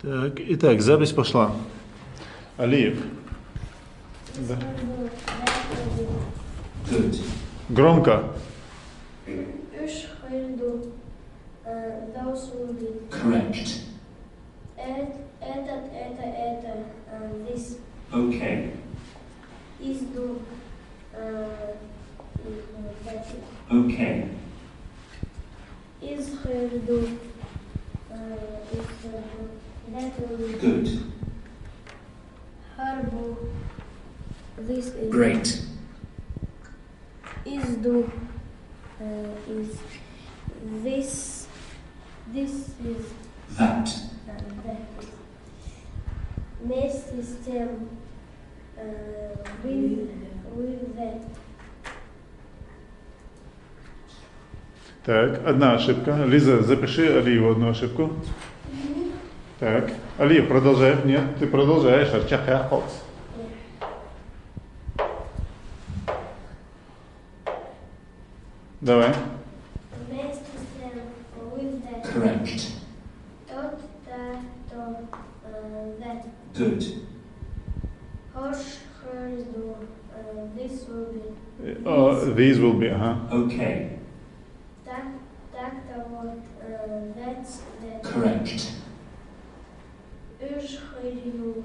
Так, итак, запись пошла. Алиев. Да. Громко. Correct. This. Okay. Изду. Okay. Изхерду. That will be Good. Harbu. This is Great. Izdu. Is this. This is That. that is. Вместе с тем. With that. Так, одна ошибка. Лиза, запиши Алиеву одну ошибку. Так, Алиев, продолжай. Нет, ты продолжаешь. Арчахахокс. Давай. Вместе с тем. With that. Correct. Тот, та, то, that. Good. Horse, hers, do. This will be. These will be, Okay. Так, так-то вот. That's that. Correct. Üç, hıryu.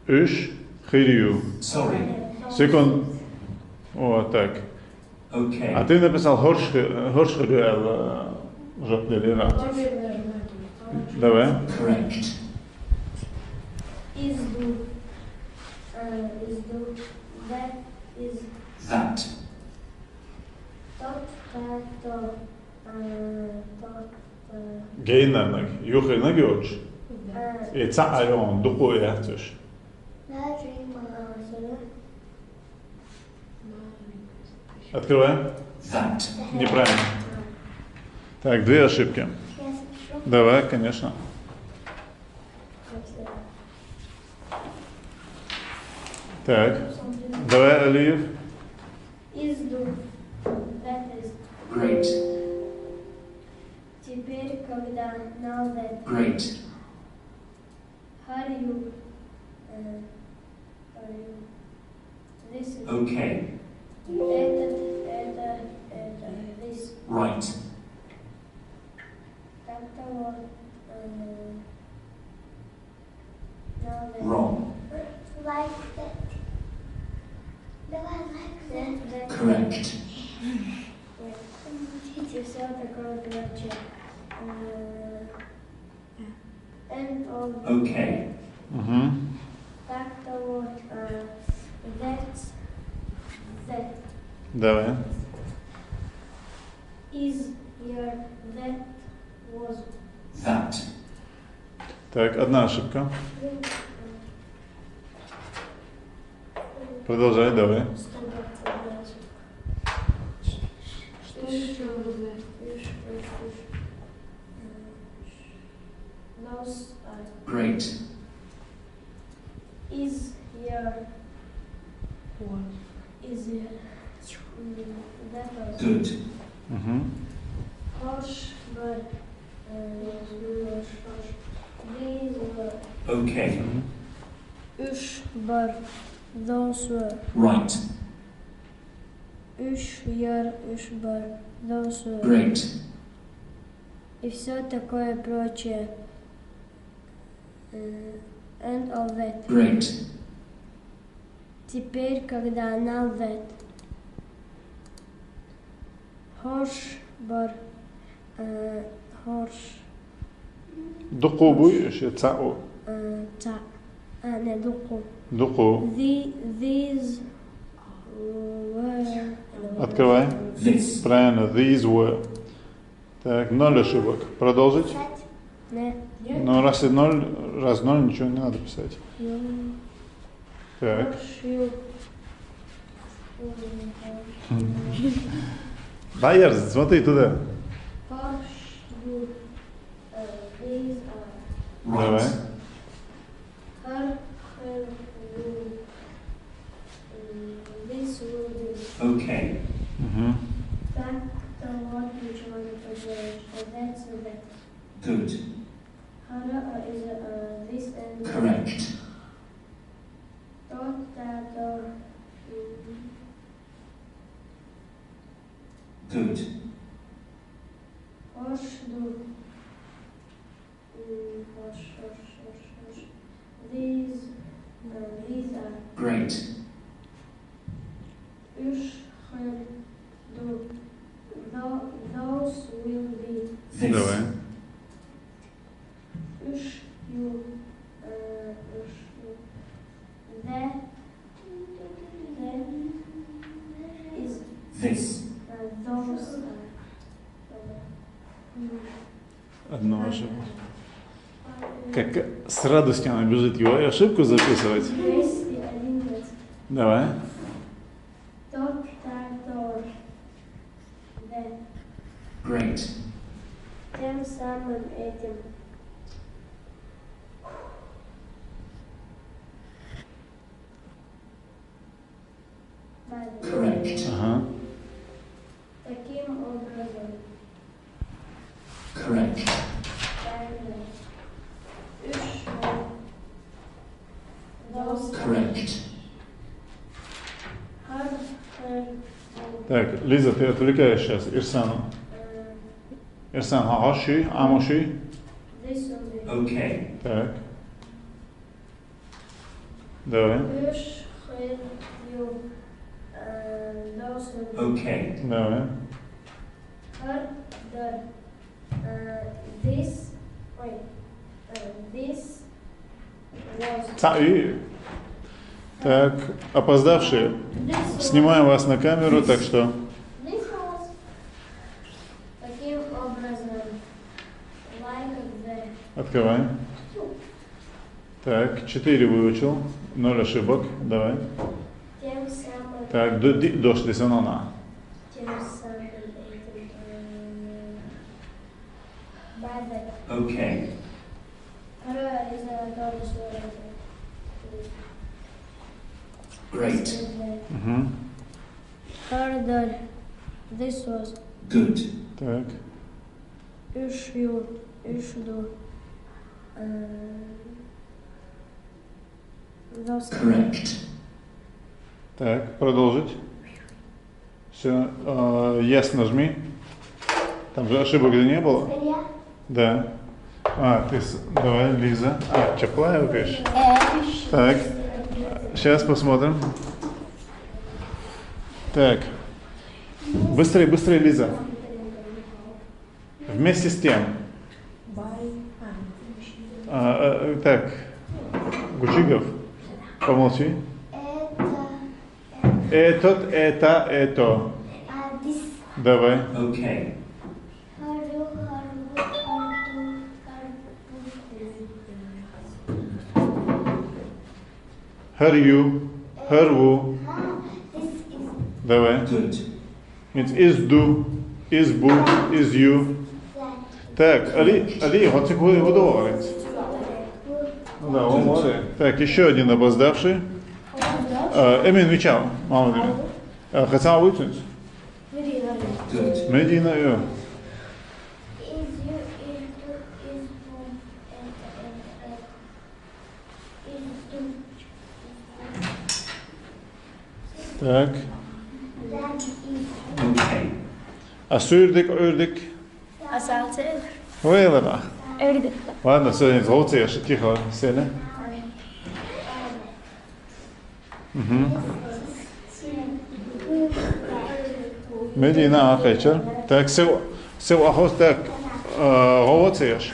Üç, хирию. Sorry. Секунд. Вот так. Okay. А ты написал хорш хирию жопделера. Давай. Correct. Изду. Изду. That is. That. Тот, та, то. Гейнернак. Юхина геоч. И цаайон дуку яхтуш. Открывай. That. Неправильно. Так, две ошибки. Давай, конечно. Так, давай, Алиев. Изду. That is. Great. Теперь, когда now that. Great. Are you? This is. Okay. Это, this. Right. Так-то вот. Now that. Wrong. Like that. Давай like that. Correct. И все такое, короче. And all. Okay. Угу. Так-то вот. That's. That. Давай. Is your. That was. That. Так, одна ошибка. Продолжай, давай. Что еще? Those are. Great. Is your. Is your. That was. Good. Угу. Horse, but. These were. Okay. Üç, but. Those were. Right. Üç, but. Those were. Great. И все такое прочее. And all that. Great. Теперь, когда now that. Horse, but. Horse. Дуку будешь, цао. Ta. Не, дуку. Дуку. These were. Открывай. This. Правильно, these were. Так, 0 ошибок. Продолжить? Не. Ну, раз ноль, ничего не надо писать. Так. Байер, смотри туда. Давай. Good. Hara is this and Correct. dot that or Good. hoş do hoş. These are Great. üç do those will be This. Давай. üç you that is This. those Одну ошибку. Как с радостью она бежит его ошибку записывать. есть и один нет. Давай. Доктор that Great. тем самым этим Correct. Ага. таким образом Correct. правильно üç those Correct. her Так, Лиза, ты отвлекаешь сейчас Ирсану. Ирсан, хаши, амуши. this will be Okay. Так. Давай. üç you those will be Okay. Давай. her this wait this was И так, опоздавшие. this Снимаем вас на камеру, так что this was таким образом like the открываем. Так, 4 выучил, 0 ошибок. Давай. тем самым Так, дошли на. тем самым этим бадок Okay. her is a dog Great. Угу. Further, this was Good. Так. issue those Correct. Так, продолжить. Все, ясно жми. Там же ошибок где не было? Да. Давай, Лиза. Чаплаева пишешь? Так. Сейчас посмотрим. Так. Быстрее, быстрее, Лиза. Вместе с тем. Так. Гучигов. Помолчи. Этот, это. Давай. Okay. Herju, hervu. Давай. Good. It's izdu, izbu, is you. Так, Али, вот такой его говорит. Да, он молодец. Так, еще один опоздавший. Эмин Вичал, молодец. Хотел вытянуть. Good. Медина, Так. Okay. Асюрдик, урдик. Асалцев. Вейлера. Эрдик. Ладно, сегодня золотые, тихо, сели. Медина, ахайчер. Так, сел ахос, так, голоцеешь.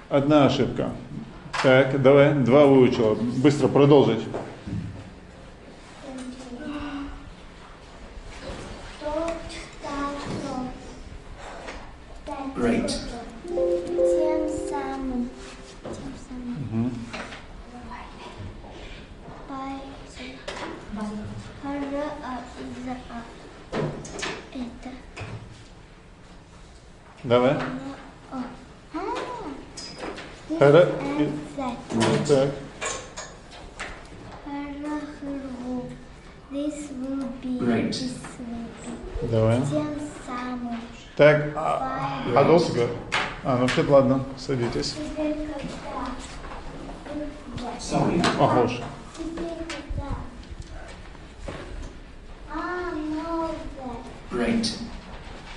Одна ошибка. Так, давай, 2 выучила. Быстро продолжить. Great. Тем самым. Это. Давай. Так. This will be. Great. This will be. Давай. Тем самым. Так, Адосга. Ну вообще, ладно, садитесь. Теперь когда? Sorry. Охош. Теперь когда? No, that. Great.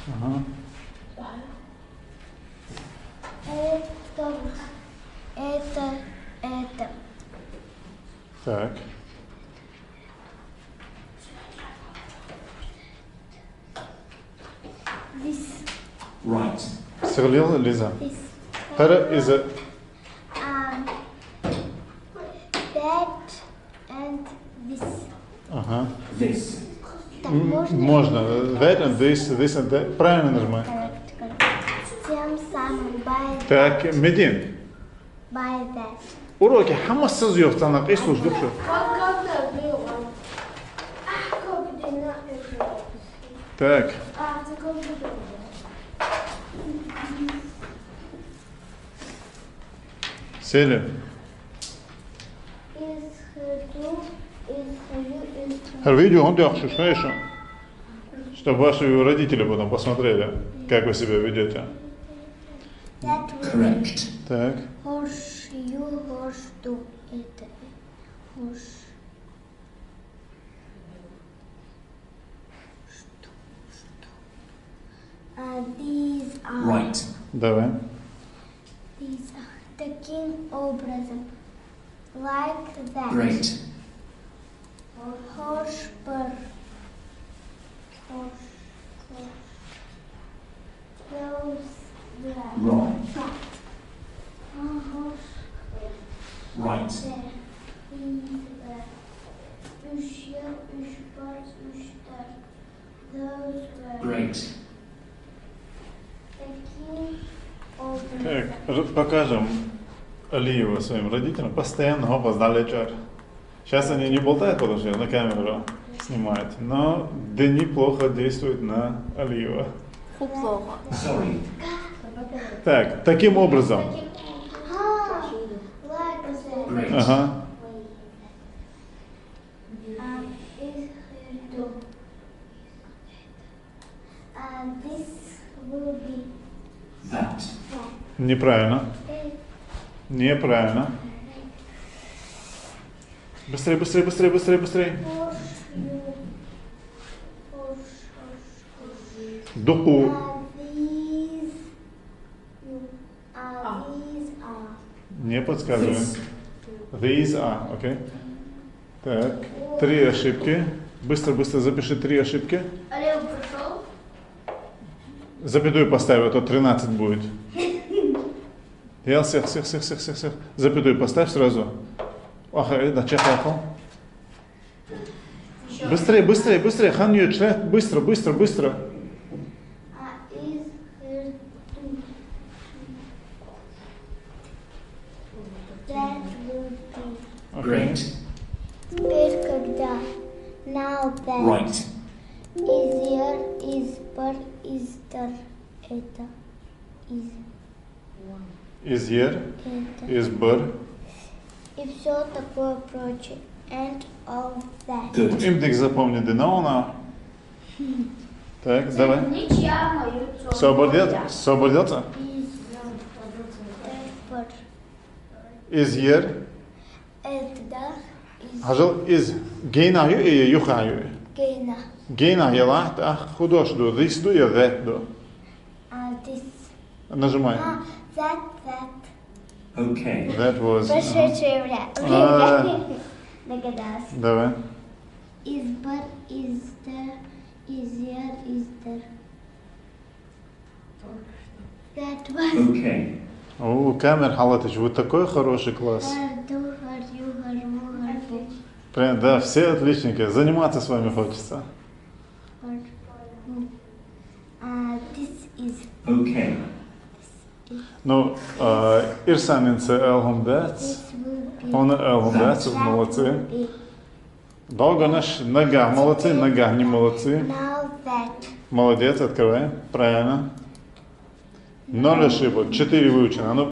Ага. Это. Так. This. Right. Сырлил Лиза. This. Пара из That and this. Ага. This. Так, можно? Можно. That and this and that. Правильно нажимай. Correct. Тем самым by Так, Медин. that. Уроки хамассыз yo'qsan, eslashga shu. Так. Сели. Видео он yaxshi, хорошо. Чтобы ваши родители потом посмотрели, как вы себя ведете. Correct. Так. Horse, you, horse, do. Это. Horse. These are. Right. Давай. These are. Таким образом. Like that. Great. Horse, bird. Horse. Close. Wrong. Horse. Right. Those were Great. таким Так, образом. покажем Алиева своим родителям. Постоянно опоздали чар. Сейчас они не болтают, потому что на камеру снимают. Но Дени плохо действует на Алиева. Плохо. Sorry. Так, таким образом. Great. Ага. This will be That. Неправильно. Неправильно. Быстрее, быстрее, быстрее, быстрее, быстрее. Духу. Не подсказываем. These are, окей. Так, 3 ошибки. Быстро, быстро запиши 3 ошибки. Запятую поставь, а то 13 будет. Я всех. Запятую поставь сразу. Ага, да, чехал. Быстрее, быстрее, быстрее. Хан член, быстро, быстро, быстро. Окей. Теперь когда now that Right. easier is per is there это Is here, это is bur. и все такое прочее and all that. Good. Имдик запомни Динауна. Так, давай. Освободиться. Is Is there per here. это да is Hajal is geinahyu и yukhahyu. gena Geinahyu lah, худош до, this do и that do. this Нажимай. that Okay. That was. прошедшее время А. догадался. Давай. Is but is there is here is there that was Okay. О, Камер Халатович, вы такой хороший класс. Харду, харю, харму, харбу, Прям, да, все отличники. Заниматься с вами хочется. харбу. This is Okay. Ну, Ирсаминцы Элгумдец. this will be Он Элгумдец, that молодцы. will be Долго наш нога, молодцы, нога не молодцы. now that Молодец, открываем. Правильно. 0 ошибок, 4 выучено. А ну,